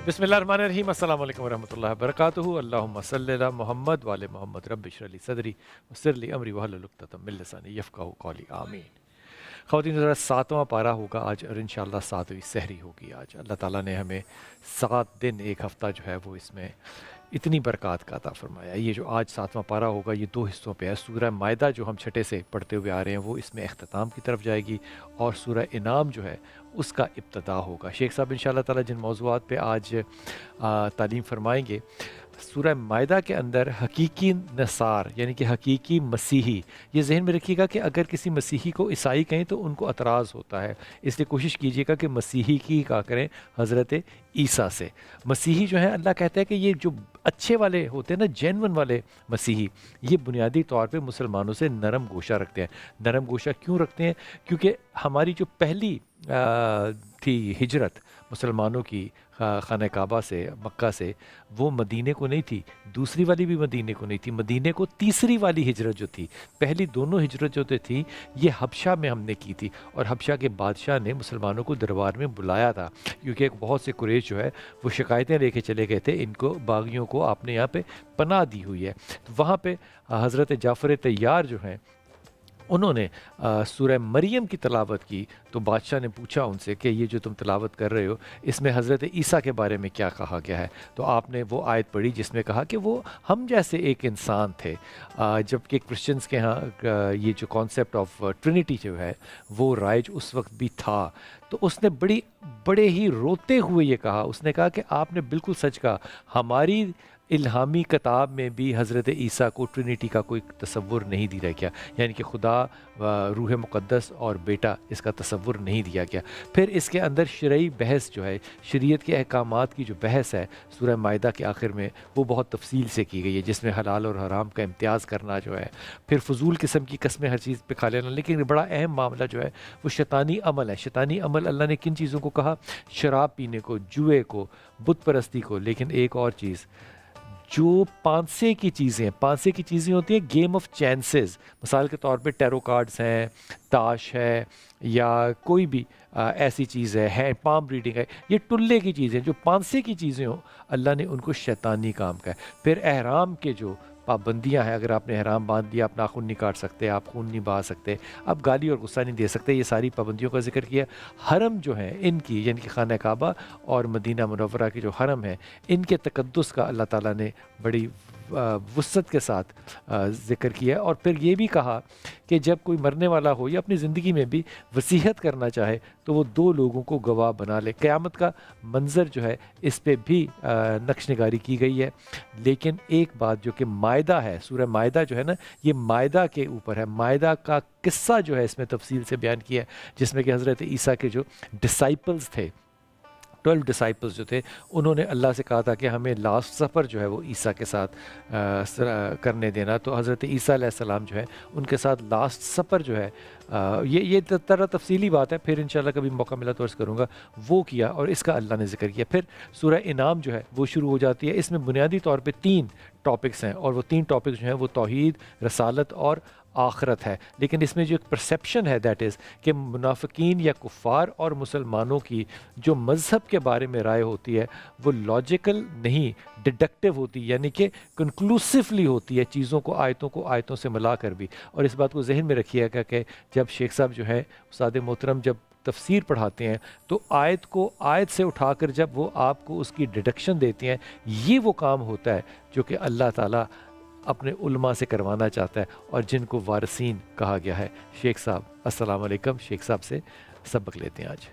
बिस्मिल्लाहिर्रहमानिर्रहीम अस्सलाम वालेकुम रहमतुल्लाहि व बरकातुहू अल्लाहुम्मा सल्लि अला मोहम्मद वाले मोहम्मद रब्बि इश्रह ली सदरी वयस्सिर ली अमरी वहलुल उक़दतम मिन लिसानी यफ़क़हू क़ौली आमीन। ख़वातीन ज़रा 7वां पारा होगा आज और इंशाअल्लाह 7वीं सहरी होगी आज। अल्लाह ताला ने हमें 7 दिन एक हफ़्ता जो है वो इसमें इतनी बरक़ात का अता फ़रमाया। ये जो आज 7वां पारा होगा ये 2 हिस्सों पे है। सूरह माइदा जो हम छठे से पढ़ते हुए आ रहे हैं वो इसमें इख्तिताम की तरफ जाएगी और सूरह इनाम जो है उसका इब्तिदा होगा। शेख साहब इंशाअल्लाह ताला जिन मौज़ूआत पे आज तालीम फ़रमाएंगे, सूरह माइदा के अंदर हकीकी नसार यानी कि हकीकी मसीही, ये ज़हन में रखिएगा कि अगर किसी मसीही को ईसाई कहें तो उनको एतराज़ होता है, इसलिए कोशिश कीजिएगा कि मसीही की कहा करें हज़रत ईसा से। मसीही जो है अल्लाह कहता है कि ये जो अच्छे वाले होते हैं ना, जेन्युइन वाले मसीही, ये बुनियादी तौर पे मुसलमानों से नरम गोशा रखते हैं। नरम गोशा क्यों रखते हैं? क्योंकि हमारी जो पहली थी हिजरत मुसलमानों की खाना काबा से, मक्का से, वो मदीने को नहीं थी, दूसरी वाली भी मदीने को नहीं थी, मदीने को तीसरी वाली हिजरत जो थी, पहली दोनों हिजरत जो थी ये हबशा में हमने की थी और हबशा के बादशाह ने मुसलमानों को दरबार में बुलाया था क्योंकि बहुत से कुरैश जो है वो शिकायतें लेके चले गए थे, इनको बागियों को आपने यहाँ पे पनाह दी हुई है। तो वहाँ पे हज़रत जाफ़र तैयार जो हैं उन्होंने सूरह मरियम की तलावत की, तो बादशाह ने पूछा उनसे कि ये जो तुम तलावत कर रहे हो इसमें हज़रत ईसा के बारे में क्या कहा गया है? तो आपने वो आयत पढ़ी जिसमें कहा कि वो हम जैसे एक इंसान थे। जबकि क्रिश्चियंस के यहाँ ये जो कॉन्सेप्ट ऑफ ट्रिनिटी जो है वो राइज उस वक्त भी था। तो उसने बड़े ही रोते हुए ये कहा, उसने कहा कि आपने बिल्कुल सच कहा, हमारी इल्हामी किताब में भी हज़रत ईसा को ट्रिनिटी का कोई तसव्वुर नहीं दिया गया, यानी कि खुदा रूह मुक़द्दस और बेटा इसका तसव्वुर नहीं दिया गया। फिर इसके अंदर शरई बहस जो है, शरीयत के अहकामात की जो बहस है सूरह माइदा के आखिर में वो बहुत तफसील से की गई है, जिसमें हलाल और हराम का इम्तियाज़ करना जो है, फिर फजूल किस्म की कस्में हर चीज़ पे खा लेना। लेकिन बड़ा अहम मामला जो है वो शैतानी अमल है। शैतानी अमल अल्लाह ने किन चीज़ों को कहा? शराब पीने को, जुए को, बुत परस्ती को, लेकिन एक और चीज़ जो पांसे की चीज़ें, पांसे की चीज़ें होती हैं गेम ऑफ चांसेस, मिसाल के तौर पे टैरो कार्ड्स हैं, ताश है या कोई भी ऐसी चीज़ है पाम रीडिंग है, ये टुल्ले की चीज़ें जो पांसे की चीज़ें हो, अल्लाह ने उनको शैतानी काम का है। फिर एहराम के जो पाबंदियाँ हैं, अगर आपने एहराम बांध दिया आप नाखून नहीं काट सकते, आप खून नहीं बहा सकते, आप गाली और गुस्सा नहीं दे सकते, ये सारी पाबंदियों का जिक्र किया। हरम जो है इनकी, यानी कि खाना काबा और मदीना मुनव्वरा की जो हरम है, इनके तकद्दुस का अल्लाह ताला ने बड़ी वुस्अत के साथ ज़िक्र किया। और फिर ये भी कहा कि जब कोई मरने वाला हो या अपनी ज़िंदगी में भी वसीयत करना चाहे तो वो 2 लोगों को गवाह बना ले। क़यामत का मंज़र जो है इस पे भी नक्श निगारी की गई है। लेकिन एक बात जो कि माइदा है, सूरह माइदा जो है ना, ये माइदा के ऊपर है। माइदा का किस्सा जो है इसमें तफसील से बयान किया है, जिसमें कि हज़रत ईसा के जो डिसाइपल्स थे, 12 डिसाइपल्स जो थे, उन्होंने अल्लाह से कहा था कि हमें लास्ट सफ़र जो है वो ईसा के साथ करने देना। तो हज़रत ईसा अलैहिस्सलाम जो है उनके साथ लास्ट सफ़र जो है ये तरह तफसीली बात है, फिर इंशाल्लाह कभी मौका मिला तो अर्ज़ करूँगा, वो किया और इसका अल्लाह ने ज़िक्र किया। फिर सूरह इनाम जो है वो शुरू हो जाती है। इसमें बुनियादी तौर पे 3 टॉपिक्स हैं और वो 3 टॉपिक्स जो हैं वो तौहीद, रसालत और आखरत है। लेकिन इसमें जो एक परसेप्शन है दैट इज़ कि मुनाफिकीन या कुफ़ार और मुसलमानों की जो मज़हब के बारे में राय होती है वो लॉजिकल नहीं, डिडक्टिव होती है, यानी कि कंक्लूसिवली होती है, चीज़ों को आयतों से मिला कर भी। और इस बात को जहन में रखिएगा कि जब शेख साहब जो है उस्ताद मोहतरम जब तफसीर पढ़ाते हैं तो आयत को आयत से उठाकर जब वो आपको उसकी डिडक्शन देते हैं, ये वो काम होता है जो कि अल्लाह ताला अपने उलमा से करवाना चाहता है और जिनको वारसीन कहा गया है। शेख साहब अस्सलाम वालेकुम, शेख साहब से सबक लेते हैं आज।